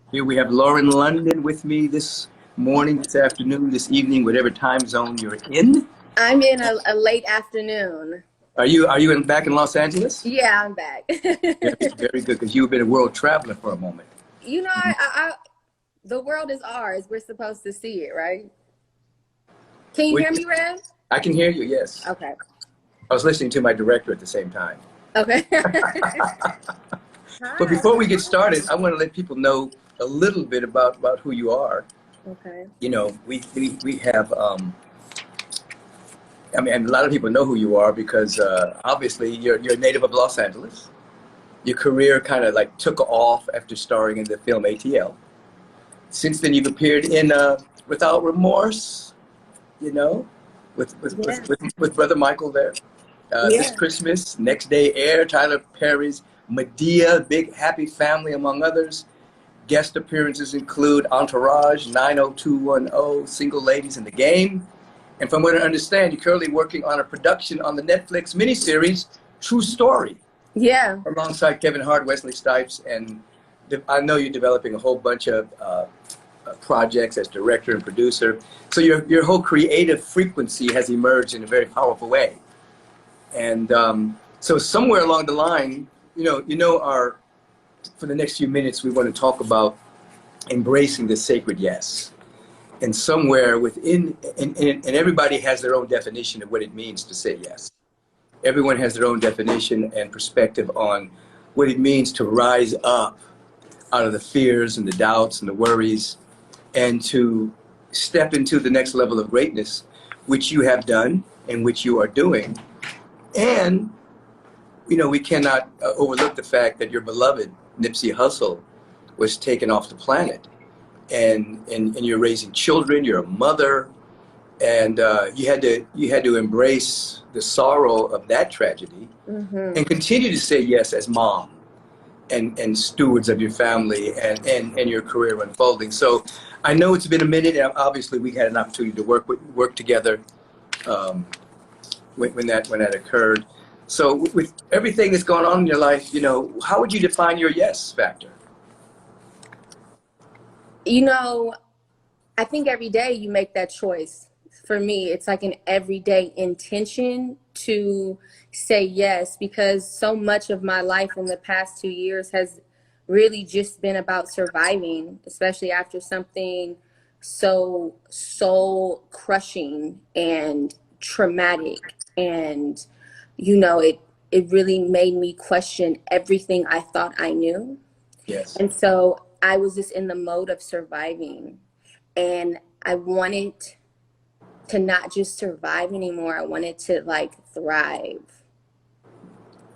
Here we have Lauren London with me this morning, this afternoon, this evening, whatever time zone you're in. I'm in a late afternoon. Are you back in Los Angeles? Yeah, I'm back. Yes, very good, because you've been a world traveler for a moment. You know, the world is ours. We're supposed to see it, right? Can you hear me, Rev? I can hear you, yes. Okay. I was listening to my director at the same time. Okay. But before we get started, I want to let people know a little bit about who you are. Okay. You know, we have, I mean, a lot of people know who you are because obviously you're a native of Los Angeles. Your career kind of like took off after starring in the film ATL. Since then, you've appeared in Without Remorse, you know, with Brother Michael there. This Christmas, Next Day Air, Tyler Perry's Medea, Big Happy Family, among others. Guest appearances include Entourage, 90210, Single Ladies in the Game. And from what I understand, you're currently working on a production on the Netflix miniseries, True Story. Yeah. Alongside Kevin Hart, Wesley Snipes, and I know you're developing a whole bunch of projects as director and producer. So your whole creative frequency has emerged in a very powerful way. And so somewhere along the line, for the next few minutes, we want to talk about embracing the sacred yes. And somewhere within, and everybody has their own definition of what it means to say yes. Everyone has their own definition and perspective on what it means to rise up out of the fears and the doubts and the worries and to step into the next level of greatness, which you have done and which you are doing. And, we cannot overlook the fact that your beloved Nipsey Hussle was taken off the planet. And you're raising children, you're a mother, and you had to embrace the sorrow of that tragedy and continue to say yes as mom and stewards of your family and your career unfolding. So I know it's been a minute, and obviously we had an opportunity to work together when that occurred. So with everything that's going on in your life, how would you define your yes factor? I think every day you make that choice. For me, it's like an everyday intention to say yes, because so much of my life in the past 2 years has really just been about surviving, especially after something so soul crushing and traumatic. And, it really made me question everything I thought I knew. Yes. And so I was just in the mode of surviving, and I wanted to not just survive anymore. I wanted to thrive.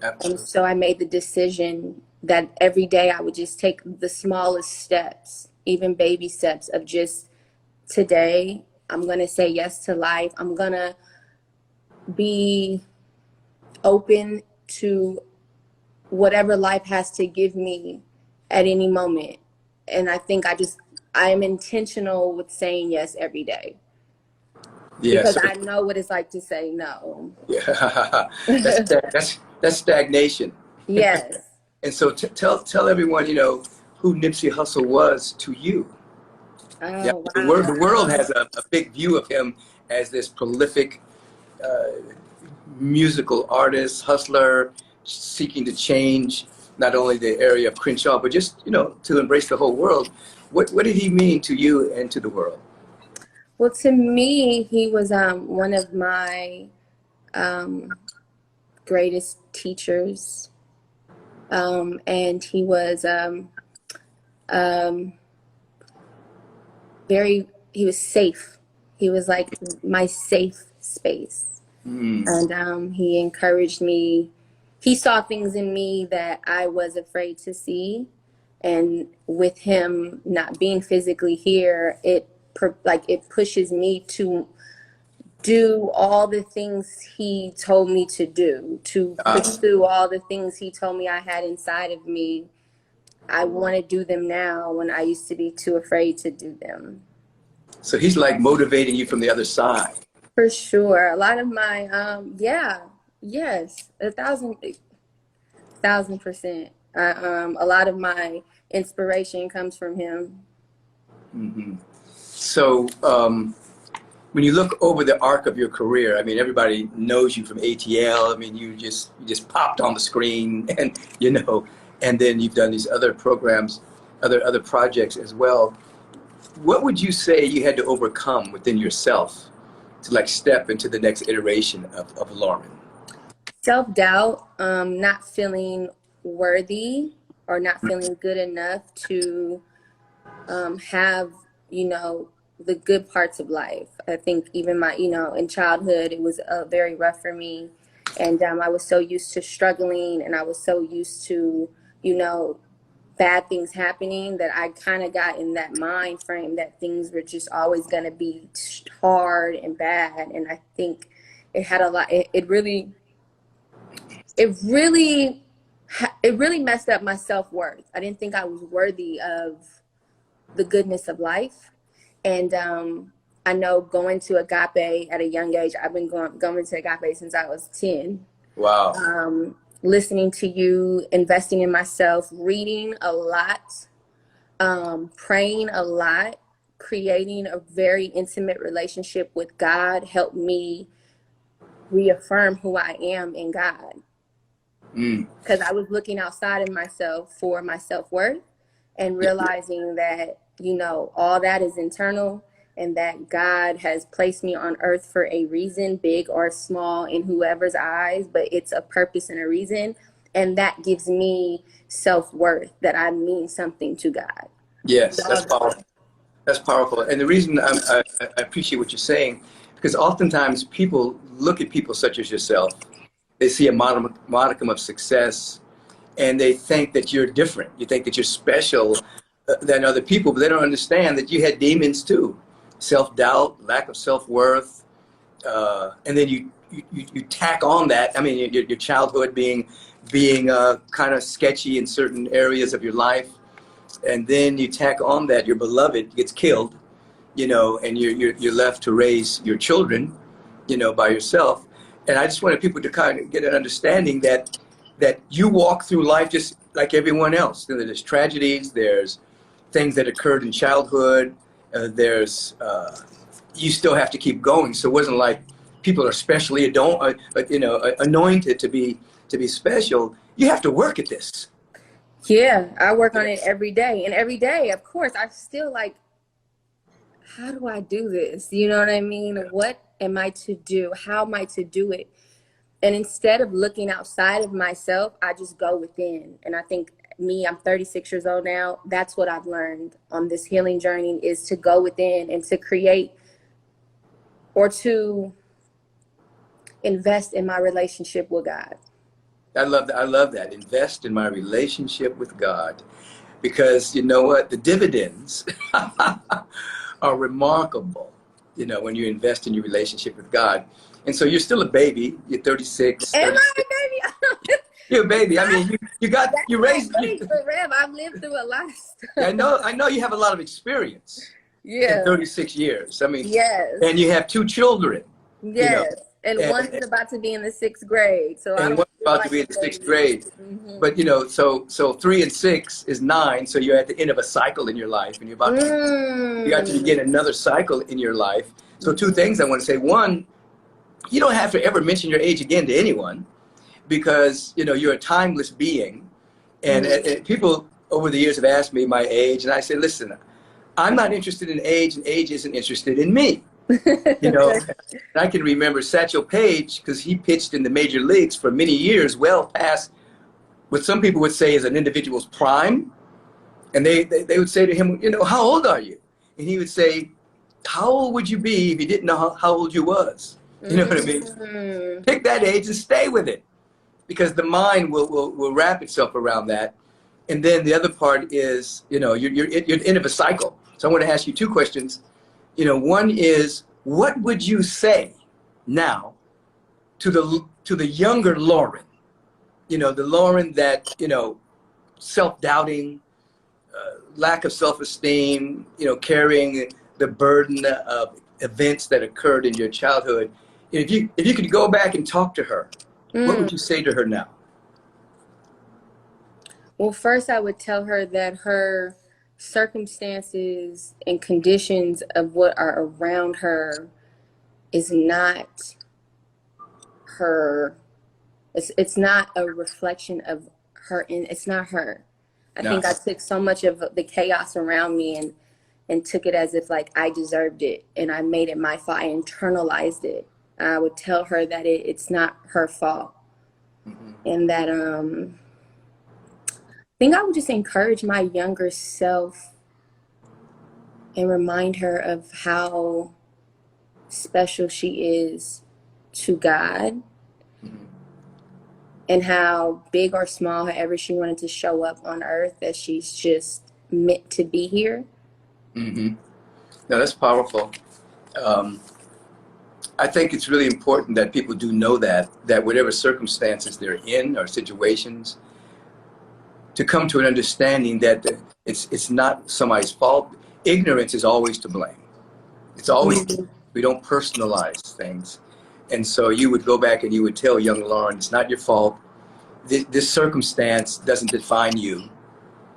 Absolutely. And so I made the decision that every day I would just take the smallest steps, even baby steps, of just today, I'm going to say yes to life. I'm going to be open to whatever life has to give me at any moment. And I think I am intentional with saying yes every day. Yes. Because I know what it's like to say no. Yeah. That's stagnation. Yes. And so tell everyone, who Nipsey Hussle was to you. Oh, yeah, wow. The world has a big view of him as this prolific musical artist, hustler, seeking to change not only the area of Crenshaw, but just, to embrace the whole world. What did he mean to you and to the world? Well, to me, he was one of my greatest teachers. And he was he was safe. He was like my safe space. And he encouraged me. He saw things in me that I was afraid to see. And with him not being physically here, it pushes me to do all the things he told me to do, to pursue all the things he told me I had inside of me. I want to do them now when I used to be too afraid to do them. So he's like motivating you from the other side. For sure. A lot of my, yes, 1,000%. A lot of my inspiration comes from him. Mm-hmm. So when you look over the arc of your career, I mean, everybody knows you from ATL. I mean, you just popped on the screen, and and then you've done these other programs, other projects as well. What would you say you had to overcome within yourself to like step into the next iteration of Lauren? Self-doubt, not feeling worthy or not feeling good enough to have, the good parts of life. I think even in childhood, it was very rough for me. And I was so used to struggling, and I was so used to, bad things happening, that I kind of got in that mind frame that things were just always going to be hard and bad. And I think it had a lot, it really messed up my self-worth. I didn't think I was worthy of the goodness of life. And I know going to Agape at a young age, I've been going to Agape since I was 10. Wow. Listening to you, investing in myself, reading a lot, praying a lot, creating a very intimate relationship with God helped me reaffirm who I am in God. Because I was looking outside of myself for my self-worth and realizing that, all that is internal, and that God has placed me on earth for a reason, big or small in whoever's eyes, but it's a purpose and a reason. And that gives me self-worth, that I mean something to God. Yes, that's powerful. That's powerful. And the reason I appreciate what you're saying, because oftentimes people look at people such as yourself, they see a modicum of success, and they think that you're different. You think that you're special than other people, but they don't understand that you had demons too. Self-doubt, lack of self-worth, and then you tack on that. I mean, your childhood being kind of sketchy in certain areas of your life, and then you tack on that your beloved gets killed, and you're left to raise your children, by yourself. And I just wanted people to kind of get an understanding that you walk through life just like everyone else. There's tragedies, there's things that occurred in childhood. You still have to keep going. So it wasn't like people are specially anointed to be special. You have to work at this. Yeah, I work on it every day. And every day, of course, I still like, how do I do this? You know what I mean? What am I to do? How am I to do it? And instead of looking outside of myself, I just go within. And I think I'm 36 years old now. That's what I've learned on this healing journey, is to go within and to create or to invest in my relationship with God. I love that. I love that. Invest in my relationship with God, because you know what? The dividends are remarkable, when you invest in your relationship with God. And so you're still a baby. You're 36. Am I a baby? You're a baby. I mean, you raised. I've lived through a lot of stuff. I know you have a lot of experience. Yeah. In 36 years. I mean, yes. And you have 2 children. Yes. And one's about to be in the 6th grade. So and one's about to be in the 6th grade. Mm-hmm. But so 3 and 6 is 9. So you're at the end of a cycle in your life, and you're about to you got to begin another cycle in your life. So 2 things I want to say. One, you don't have to ever mention your age again to anyone, because you're a timeless being. And, and people over the years have asked me my age, and I say, listen, I'm not interested in age, and age isn't interested in me. And I can remember Satchel Paige, because he pitched in the major leagues for many years, well past what some people would say is an individual's prime. And they would say to him, how old are you? And he would say, how old would you be if you didn't know how old you was? You know what I mean? Pick that age and stay with it, because the mind will wrap itself around that. And then the other part is, you're at the end of a cycle. So I want to ask you 2 questions. One is, what would you say now to the younger Lauren? The Lauren that, self-doubting, lack of self-esteem, carrying the burden of events that occurred in your childhood. If you could go back and talk to her, what would you say to her now? Well, first I would tell her that her circumstances and conditions of what are around her is not her. It's not a reflection of her, and it's not her. I No. think I took so much of the chaos around me and took it as if like I deserved it, and I made it my fault. I internalized it. I would tell her that it's not her fault, and that I think I would just encourage my younger self and remind her of how special she is to God, and how big or small, however she wanted to show up on earth, that she's just meant to be here. No, that's powerful. I think it's really important that people do know that whatever circumstances they're in or situations, to come to an understanding that it's not somebody's fault. Ignorance is always to blame. It's always, we don't personalize things. And so you would go back and you would tell young Lauren, it's not your fault. This circumstance doesn't define you.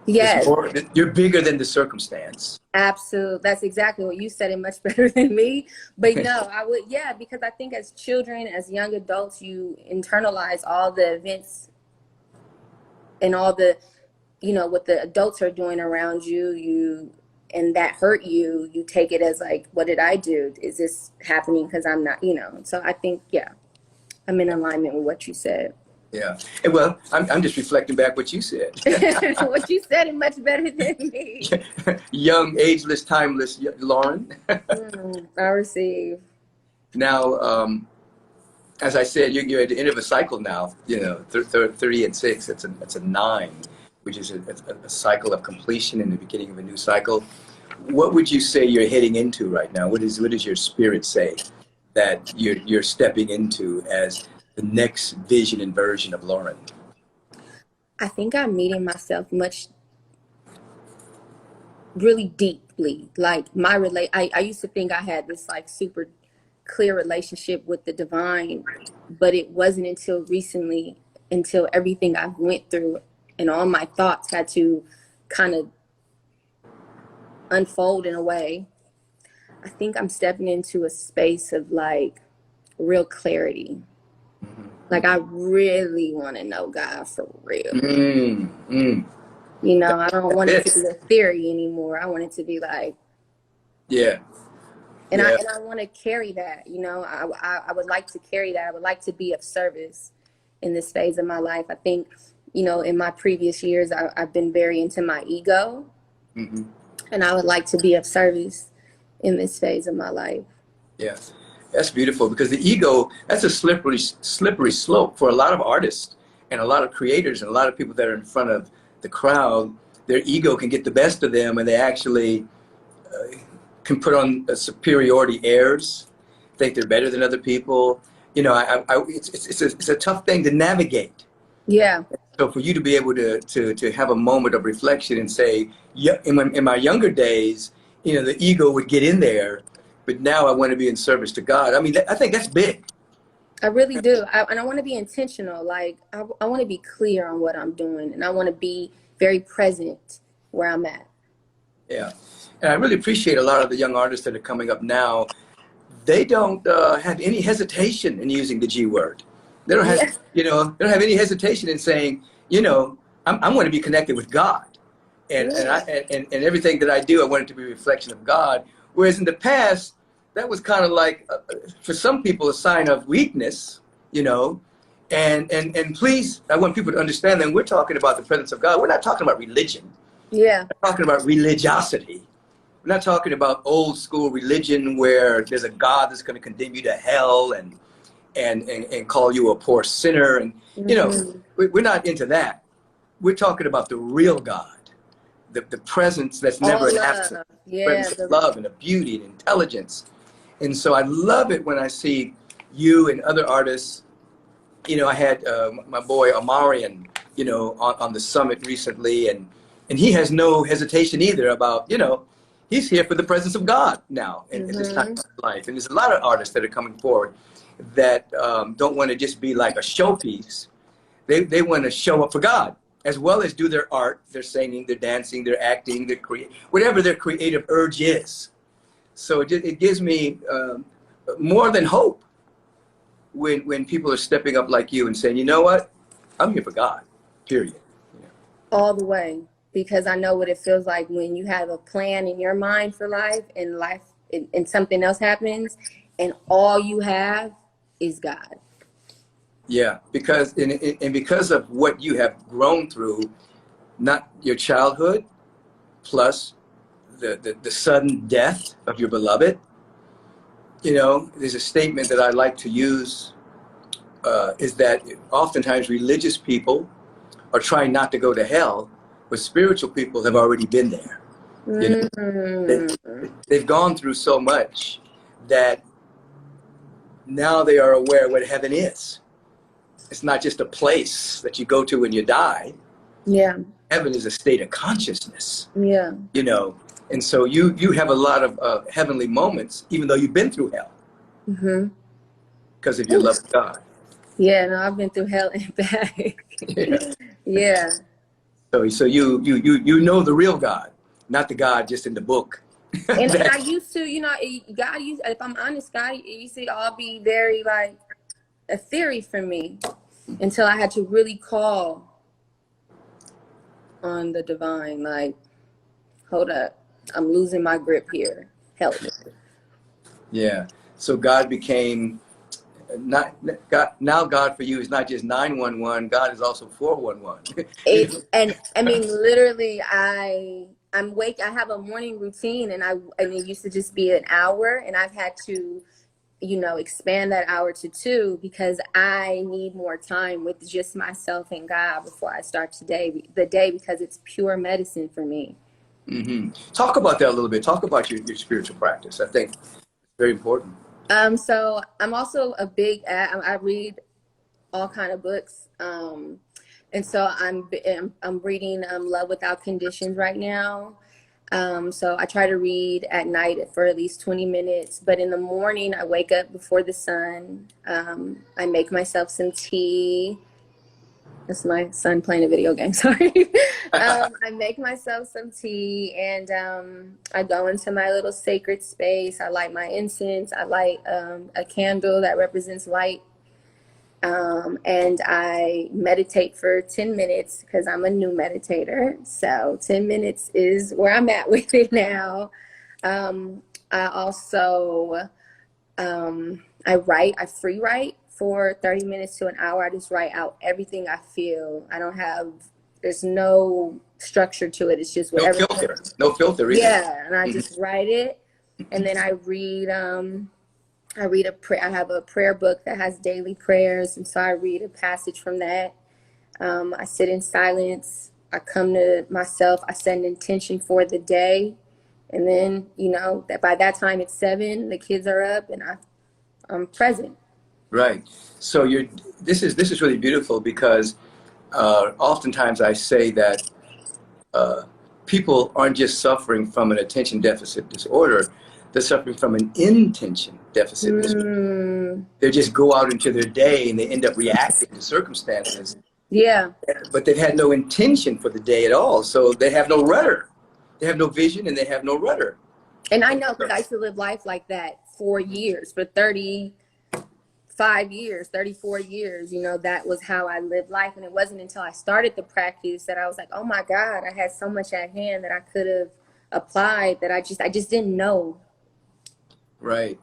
Yes. You're bigger than the circumstance. Absolutely. That's exactly what you said, it much better than me. But no, I would, yeah, because I think as children, as young adults, you internalize all the events and all the, what the adults are doing around you, and that hurt you, you take it as like, what did I do? Is this happening because I'm not, So I think, yeah, I'm in alignment with what you said. Yeah. Well, I'm just reflecting back what you said. What you said is much better than me. Young, ageless, timeless Lauren. I receive. Now, as I said, you're at the end of a cycle now. 30 and 6. That's a 9, which is a cycle of completion and the beginning of a new cycle. What would you say you're heading into right now? What does your spirit say that you're stepping into as the next vision and version of Lauren? I think I'm meeting myself really deeply. Like I used to think I had this like super clear relationship with the divine, but it wasn't until recently, until everything I went through and all my thoughts had to kind of unfold in a way. I think I'm stepping into a space of like real clarity. Like I really want to know God for real. I don't want it to be a theory anymore. I want it to be like, yeah. And I want to carry that. I would like to carry that. I would like to be of service in this phase of my life. I think, in my previous years, I've been very into my ego, and I would like to be of service in this phase of my life. Yeah. That's beautiful, because the ego, that's a slippery slope for a lot of artists and a lot of creators and a lot of people that are in front of the crowd. Their ego can get the best of them, and they actually can put on superiority airs, think they're better than other people. It's a tough thing to navigate. Yeah. So for you to be able to have a moment of reflection and say, yeah, in my younger days, the ego would get in there, but now I want to be in service to God. I mean, I think that's big. I really do. And I want to be intentional. Like, I want to be clear on what I'm doing, and I want to be very present where I'm at. Yeah. And I really appreciate a lot of the young artists that are coming up now. They don't have any hesitation in using the G word. They don't have, they don't have any hesitation in saying, I want to be connected with God. And everything that I do, I want it to be a reflection of God. Whereas in the past, that was kind of like, for some people, a sign of weakness, and please, I want people to understand that when we're talking about the presence of God, we're not talking about religion. Yeah. We're talking about religiosity. We're not talking about old school religion where there's a God that's going to condemn you to hell and call you a poor sinner. And, we're not into that. We're talking about the real God. The presence that's never absent, presence of love and of beauty and intelligence. And so I love it when I see you and other artists. I had my boy Amarian, on the summit recently, and he has no hesitation either about, he's here for the presence of God now in this time of life. And there's a lot of artists that are coming forward that don't want to just be like a showpiece. They want to show up for God. as well as do their art, their singing, their dancing, their acting, whatever their creative urge is. So it gives me more than hope when people are stepping up like you and saying, you know what, I'm here for God, period. All the way, because I know what it feels like when you have a plan in your mind for life and something else happens and all you have is God. Yeah, because because of what you have grown through, not your childhood, plus the sudden death of your beloved. There's a statement that I like to use, is that oftentimes religious people are trying not to go to hell, but spiritual people have already been there. They've gone through so much that now they are aware what heaven is. It's not just a place that you go to when you die. Yeah. Heaven is a state of consciousness. Yeah. And so you have a lot of heavenly moments, even though you've been through hell. Because of your love of God. Yeah, no, I've been through hell and back. Yeah. So you know the real God, not the God just in the book. And I used to, God used, if I'm honest, God, it used to all be very like a theory for me until I had to really call on the divine, like, hold up, I'm losing my grip here. Help me. Yeah. So God became not God. Now God for you is not just 911. God is also 411. And I mean, literally, I have a morning routine, and it used to just be an hour, and I've had to, expand that hour to 2 because I need more time with just myself and God before I start the day because it's pure medicine for me. Talk about that a little bit. Talk about your spiritual practice. I think it's very important. So I'm also a I read all kind of books. And so I'm reading Love Without Conditions right now. So I try to read at night for at least 20 minutes, but in the morning I wake up before the sun. I make myself some tea. That's my son playing a video game, sorry. I make myself some tea and I go into my little sacred space. I light my incense. I light a candle that represents light. And I meditate for 10 minutes because I'm a new meditator. So 10 minutes is where I'm at with it now. I also, I free write for 30 minutes to an hour. I just write out everything I feel. There's no structure to it. It's just whatever. No filter either. Yeah. And I just write it. And then I read, I have a prayer book that has daily prayers, and so I read a passage from that. I sit in silence. I come to myself. I set an intention for the day, and then that by that time it's 7. The kids are up, and I'm present. Right. So this is really beautiful because oftentimes I say that people aren't just suffering from an attention deficit disorder. They're suffering from an intention deficit disorder. They just go out into their day and they end up reacting to circumstances. Yeah. But they've had no intention for the day at all. So they have no rudder. They have no vision and they have no rudder. And I know because I used to live life like that for 35 years, 34 years. That was how I lived life. And it wasn't until I started the practice that I was like, oh my God, I had so much at hand that I could have applied that I just didn't know. Right.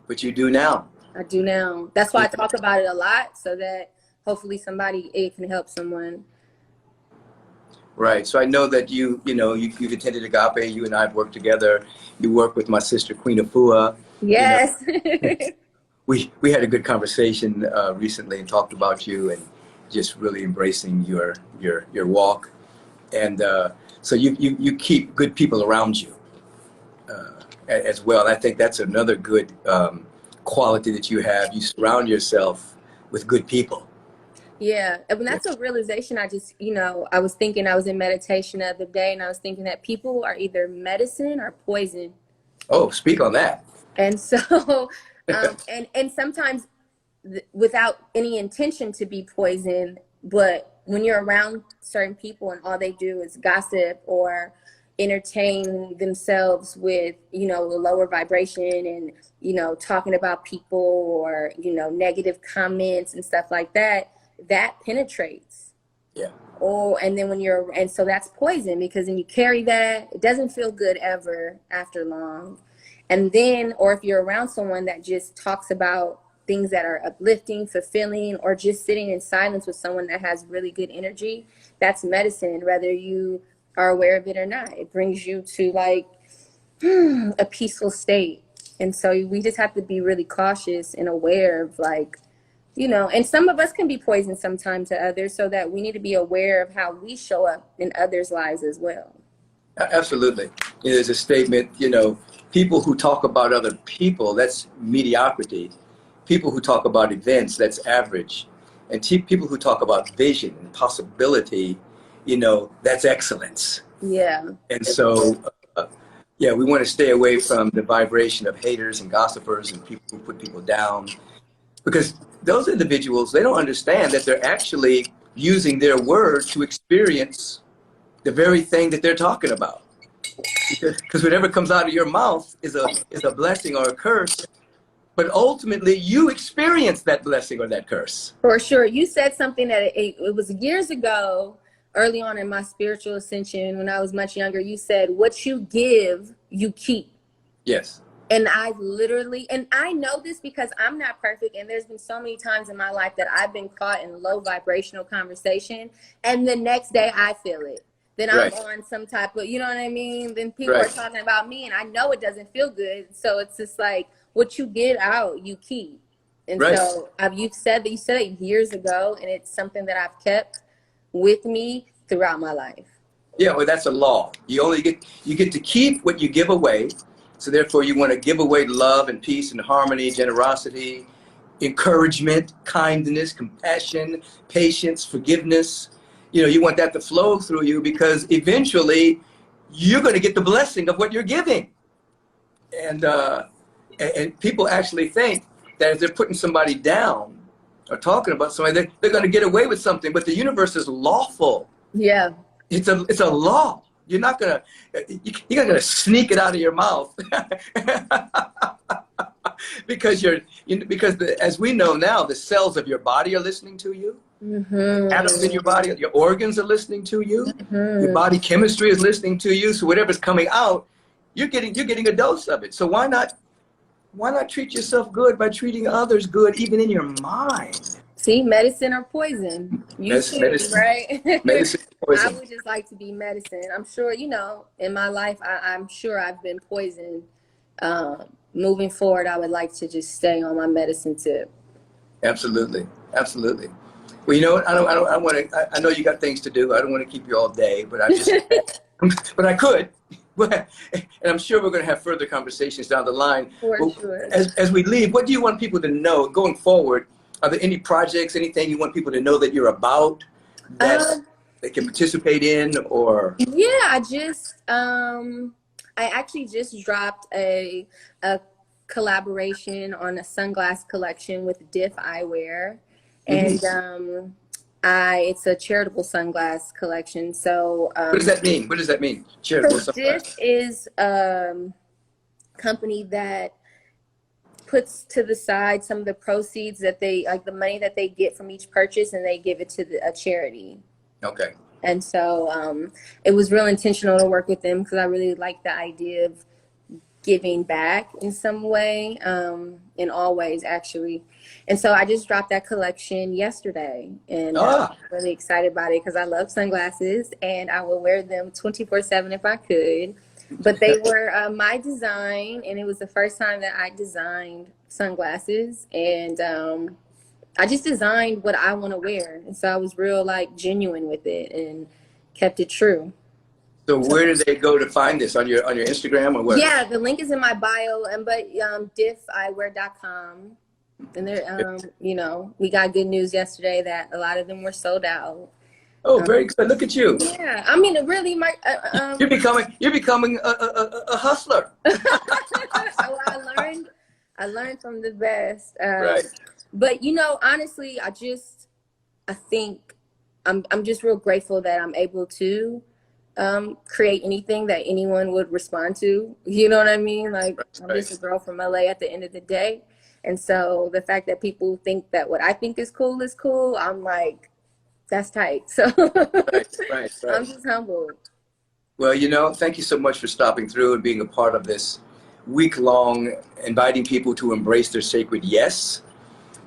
But you do now. I do now. That's why I talk about it a lot, so that hopefully it can help someone. Right. So I know that you've attended Agape. You and I have worked together. You work with my sister, Queen Afua. Yes. We had a good conversation recently and talked about you and just really embracing your walk. And so you keep good people around you. As well. And I think that's another good quality that you have. You surround yourself with good people. Yeah. And that's a realization I just, I was thinking, I was in meditation the other day, and I was thinking that people are either medicine or poison. Oh, speak on that. And so, and sometimes without any intention to be poison, but when you're around certain people and all they do is gossip or entertain themselves with, you know, a lower vibration and, you know, talking about people or, you know, negative comments and stuff like that, that penetrates. Yeah. Oh, and then and so that's poison, because then you carry that. It doesn't feel good ever after long. And then, or if you're around someone that just talks about things that are uplifting, fulfilling, or just sitting in silence with someone that has really good energy, that's medicine, whether you are aware of it or not. It brings you to like a peaceful state. And so we just have to be really cautious and aware of, like, you know, and some of us can be poison sometimes to others, so that we need to be aware of how we show up in others' lives as well. Absolutely. There's a statement, you know, people who talk about other people, that's mediocrity. People who talk about events, that's average. And people who talk about vision and possibility, you know, that's excellence. Yeah. And so, yeah, we want to stay away from the vibration of haters and gossipers and people who put people down, because those individuals, they don't understand that they're actually using their word to experience the very thing that they're talking about. Because whatever comes out of your mouth is a blessing or a curse, but ultimately you experience that blessing or that curse. For sure. You said something that it was years ago, early on in my spiritual ascension, when I was much younger. You said, what you give, you keep. Yes. And I literally, and I know this because I'm not perfect, and there's been so many times in my life that I've been caught in low vibrational conversation, and the next day I feel it. Then I'm on some type of, you know what I mean? Then people are talking about me, and I know it doesn't feel good. So it's just like, what you get out, you keep. And so you said it years ago, and it's something that I've kept with me throughout my life. Yeah, well, that's a law. You get to keep what you give away. So therefore, you want to give away love and peace and harmony, generosity, encouragement, kindness, compassion, patience, forgiveness. You know, you want that to flow through you, because eventually you're going to get the blessing of what you're giving. And people actually think that if they're putting somebody down or talking about somebody, they're going to get away with something. But the universe is lawful. Yeah. It's a law. You're not gonna sneak it out of your mouth because as we know now, the cells of your body are listening to you. Mm-hmm. Atoms in your body, your organs are listening to you. Mm-hmm. Your body chemistry is listening to you. So whatever's coming out, you're getting a dose of it. So why not treat yourself good by treating others good, even in your mind? See, medicine or poison. You choose, right? Medicine or poison. I would just like to be medicine. I'm sure, you know, in my life, I'm sure I've been poisoned. Moving forward, I would like to just stay on my medicine tip. Absolutely, absolutely. Well, you know what? I know you got things to do. I don't want to keep you all day, but but I could. And I'm sure we're going to have further conversations down the line. For sure. As we leave, what do you want people to know going forward? Are there any projects, anything you want people to know that you're about, that they can participate in, or? Yeah, I actually just dropped a collaboration on a sunglass collection with Diff Eyewear, and it's a charitable sunglass collection. So what does that mean? What does that mean? Charitable sunglass. Diff is a company that puts to the side some of the proceeds that they, like the money that they get from each purchase, and they give it to a charity. Okay. And so it was real intentional to work with them, because I really like the idea of giving back in some way, in all ways, actually. And so I just dropped that collection yesterday, and I'm really excited about it, because I love sunglasses and I will wear them 24/7 if I could. But they were my design, and it was the first time that I designed sunglasses, and I just designed what I want to wear. And so I was real genuine with it and kept it true. So where do they go to find this? On your Instagram or what? Yeah, the link is in my bio, but diffeyewear.com. And there, you know, we got good news yesterday that a lot of them were sold out. Oh, very good. Look at you. Yeah, I mean, really, you're becoming a hustler. Well, I learned from the best. Right. But you know, honestly, I think I'm just real grateful that I'm able to create anything that anyone would respond to. You know what I mean? Like, I'm just a girl from LA at the end of the day. And so the fact that people think that what I think is cool, I'm like, that's tight. So Right. I'm just humbled. Well, thank you so much for stopping through and being a part of this week-long, inviting people to embrace their sacred yes,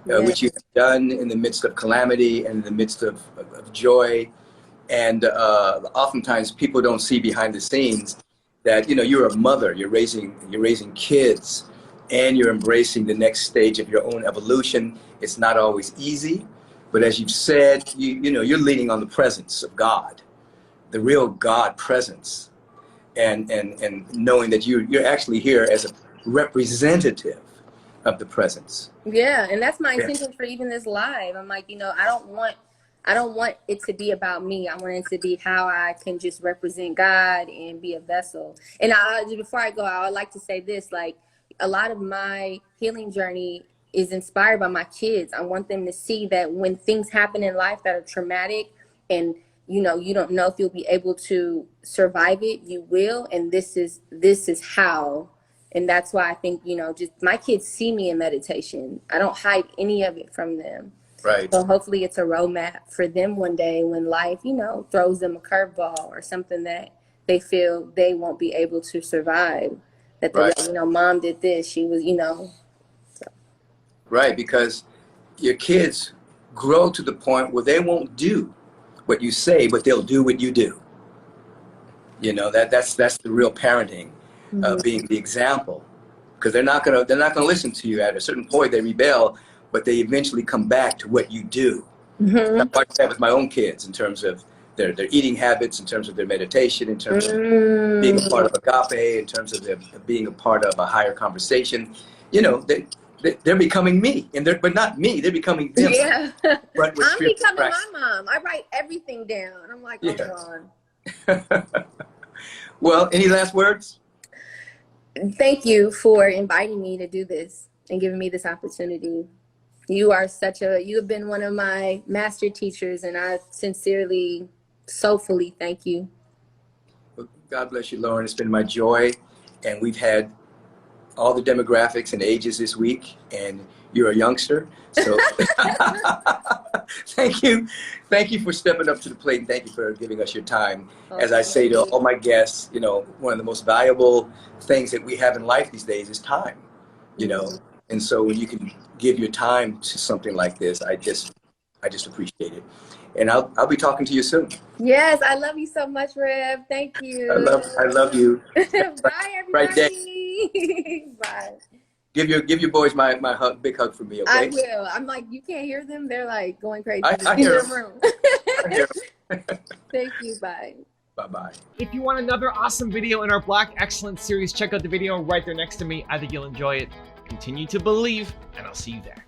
which you've done in the midst of calamity and in the midst of joy. And oftentimes people don't see behind the scenes that, you're a mother, you're raising kids, and you're embracing the next stage of your own evolution. It's not always easy, but as you've said, you're leaning on the presence of God, the real God presence, and knowing that you're actually here as a representative of the presence. Yeah, and that's my intention for even this live. I'm like, I don't want it to be about me. I want it to be how I can just represent God and be a vessel. And before I go, I would like to say this, like, a lot of my healing journey is inspired by my kids. I want them to see that when things happen in life that are traumatic and you don't know if you'll be able to survive it, you will. And this is how. And that's why I think, just my kids see me in meditation. I don't hide any of it from them. Right. So hopefully it's a roadmap for them one day when life, throws them a curveball or something that they feel they won't be able to survive. That they're like, mom did this, she was, So. Right, because your kids grow to the point where they won't do what you say, but they'll do what you do. That's the real parenting, being the example, because they're not gonna listen to you. At a certain point, they rebel, but they eventually come back to what you do. I watch that with my own kids in terms of their eating habits, in terms of their meditation, in terms of being a part of agape, in terms of them being a part of a higher conversation. They're becoming me, but not me. They're becoming them. Yeah, but I'm becoming my mom. I write everything down. I'm like, oh God. Well, any last words? Thank you for inviting me to do this and giving me this opportunity. You have been one of my master teachers, and I sincerely, soulfully thank you. Well, God bless you, Lauren. It's been my joy, and we've had all the demographics and ages this week, and you're a youngster, so thank you for stepping up to the plate, and thank you for giving us your time. As I say to all my guests, one of the most valuable things that we have in life these days is time, and so when you can give your time to something like this, I just appreciate it. And I'll be talking to you soon. Yes, I love you so much, Rev. Thank you. I love you. Bye, everybody. Right day. Bye. Give your boys my big hug for me, okay? I will. I'm like, you can't hear them. They're like going crazy I in hear their them. room. I hear them. Thank you. Bye. Bye-bye. If you want another awesome video in our Black Excellence series, check out the video right there next to me. I think you'll enjoy it. Continue to believe, and I'll see you there.